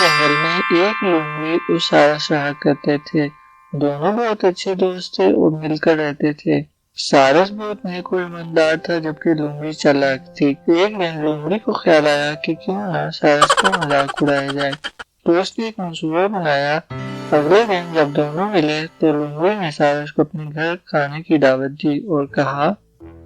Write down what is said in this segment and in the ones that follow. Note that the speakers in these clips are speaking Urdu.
جنگل میں ایک لومڑی اور سارس رہا کرتے تھے۔ دونوں بہت اچھے دوست تھے اور مل کر رہتے تھے۔ سارس بہت نیک اور ایماندار تھا جبکہ لومڑی چالاک تھی۔ ایک دن لومڑی کو خیال آیا کہ کیوں نہ سارس کا مذاق اڑایا جائے، تو اس نے ایک منصوبہ بنایا۔ اگلے دن جب دونوں ملے تو لومڑی نے سارس کو اپنے گھر کھانے کی دعوت دی اور کہا،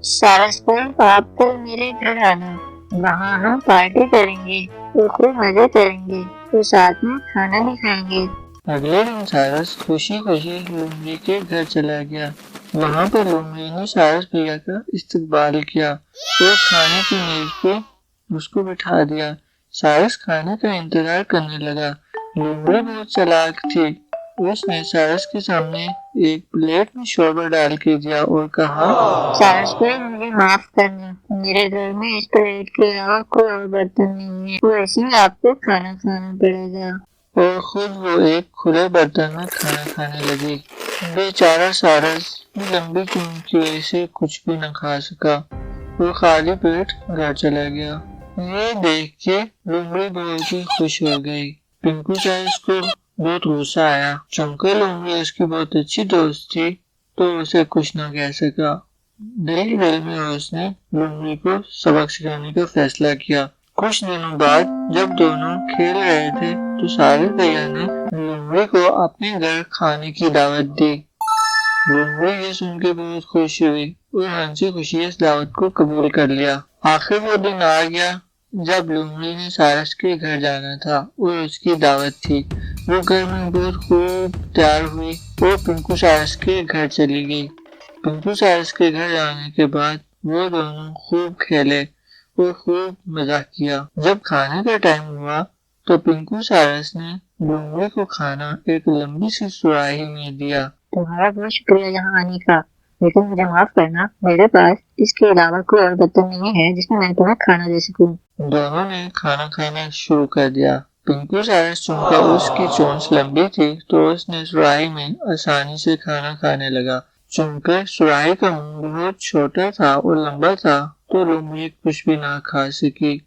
سارس بھائی آپ کل میرے گھر آنا، وہاں ہم پارٹی کریں گے اور خوب مزے کریں گے اور ساتھ میں کھانا بھی کھائیں گے۔ اگلے دن سارس خوشی خوشی لومڑی کے گھر چلا گیا۔ وہاں پر لومڑی نے سارس بھیا کا استقبال کیا اور کھانے کی میز پہ اس کو بٹھا دیا۔ سارس کھانے کا انتظار کرنے لگا۔ لومڑی بہت چالاک تھی، اس نے سارس کے سامنے ایک پلیٹ میں شوربہ ڈال کے دیا اور کہا، سارس بھائی مجھے معاف کرنا، میرے گھر میں اس پلیٹ کے علاوہ کوئی اور برتن نہیں ہے، تو ایسے ہی آپ کو کھانا کھانا پڑے گا۔ اور خود وہ ایک کھلے برتن میں کھانا کھانے لگی۔ بیچارہ سارس لمبی چونچ کی وجہ سے کچھ بھی نہ کھا سکا اور خالی پیٹ گھر چلا گیا۔ یہ دیکھ کے لومڑی بہت ہی خوش ہو گئی۔ پنکو سارس کو بہت غصہ آیا، چونکہ لومڑی اس کی بہت اچھی دوست تھی تو اسے کچھ نہ کہہ سکا۔ دل میں اس نے لومڑی کو سبق سکھانے کا فیصلہ کیا۔ کچھ دنوں بعد جب دونوں کھیل رہے تھے تو سارس بھیا نے لومڑی کو اپنے گھر کھانے کی دعوت دی۔ لومڑی یہ سن کے بہت خوش ہوئی اور ہنسی خوشی اس دعوت کو قبول کر لیا۔ آخر وہ دن آ گیا جب لومڑی نے سارس کے گھر جانا تھا اور اس کی دعوت تھی۔ وہ گھر میں بہت خوب تیار ہوئی اور پنکو سارس کے گھر چلی گئی۔ پنکو سارس کے گھر جانے کے بعد وہ دونوں خوب کھیلے اور خوب مزہ کیا۔ جب کھانے کا ٹائم ہوا تو پنکو سارس نے لومڑی کو کھانا ایک لمبی سی سراہی میں دیا۔ تمہارا بہت شکریہ یہاں آنے کا، لیکن مجھے معاف کرنا، میرے پاس اس کے علاوہ کوئی اور برتن نہیں ہے جس میں میں تمہیں کھانا دے سکوں۔ دونوں نے کھانا کھانا شروع کر دیا۔ پنکو سارس چونکہ اس کی چونچ لمبی تھی تو اس نے سراہی میں آسانی سے کھانا کھانے لگا۔ چونکہ سراہی کا منہ بہت چھوٹا تھا اور لمبا تھا تو لومڑی کچھ بھی نہ کھا سکی۔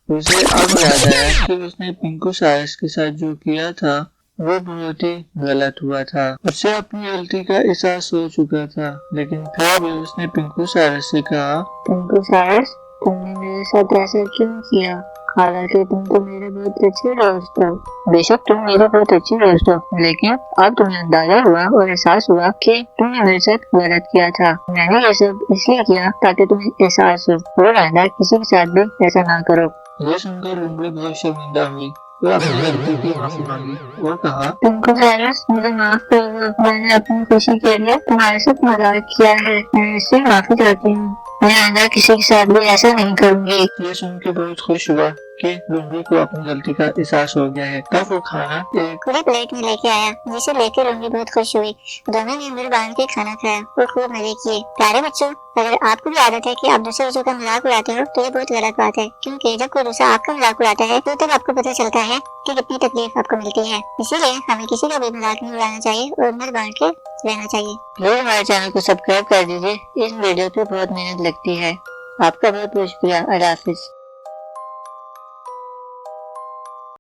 اسے اب یاد آیا کہ اس نے پنکو سارس کے ساتھ جو کیا تھا وہ بہت ہی غلط ہوا تھا۔ اسے اپنی غلطی کا احساس ہو چکا تھا، لیکن پھر بھی اس نے پنکو سارس سے کہا، پنکو سارس تم نے میرے ساتھ ایسا کیوں کیا؟ حالانکہ تم تو میرے بہت اچھے دوست ہو۔ بے شک تم میرے بہت اچھے دوست ہو، لیکن اب تمہیں اندازہ ہوا اور احساس ہوا کہ تم نے میرے ساتھ غلط کیا تھا۔ میں نے یہ سب اس لیے کیا تاکہ تمہیں احساس ہو اور آئندہ کسی کے ساتھ بھی ایسا نہ کرو۔ یہ سن کر لومڑی بہت شرمندہ ہوئی اور اپنی غلطی کی معافی مانگی اور کہا، پنکو سارس مجھے معاف کر دو، میں نے اپنی خوشی کے لیے تمہارے ساتھ مذاق کیا ہے، میں اس سے معافی چاہتی ہوں، میں آئندہ کسی کے ساتھ بھی ایسا نہیں کروں گی۔ یہ سن کے بہت خوش ہوا کہ لومڑی کو اپنی غلطی کا احساس ہو گیا ہے۔ تب وہ کھانا ایک کھلی پلیٹ میں لے کے آیا جسے لے کے لومڑی بہت خوش ہوئی۔ دونوں نے مل بانٹ کے کھانا کھایا اور خوب مزے کیے۔ پیارے بچوں، اگر آپ کو بھی عادت ہے کہ آپ دوسرے بچوں کا مذاق اڑاتے ہو تو یہ بہت غلط بات ہے، کیونکہ جب کوئی دوسرا آپ کا مذاق اڑاتا ہے تو تب آپ کو پتہ چلتا ہے کہ کتنی تکلیف آپ کو ملتی ہے۔ اسی لیے ہمیں کسی کا بھی مذاق نہیں اڑانا چاہیے اور مل بانٹ کے رہنا چاہیے۔ پلیز ہمارے چینل کو سبسکرائب کر دیجیے، اس ویڈیو پہ بہت محنت لگتی ہے۔ آپ کا بہت بہت شکریہ۔ اللہ حافظ۔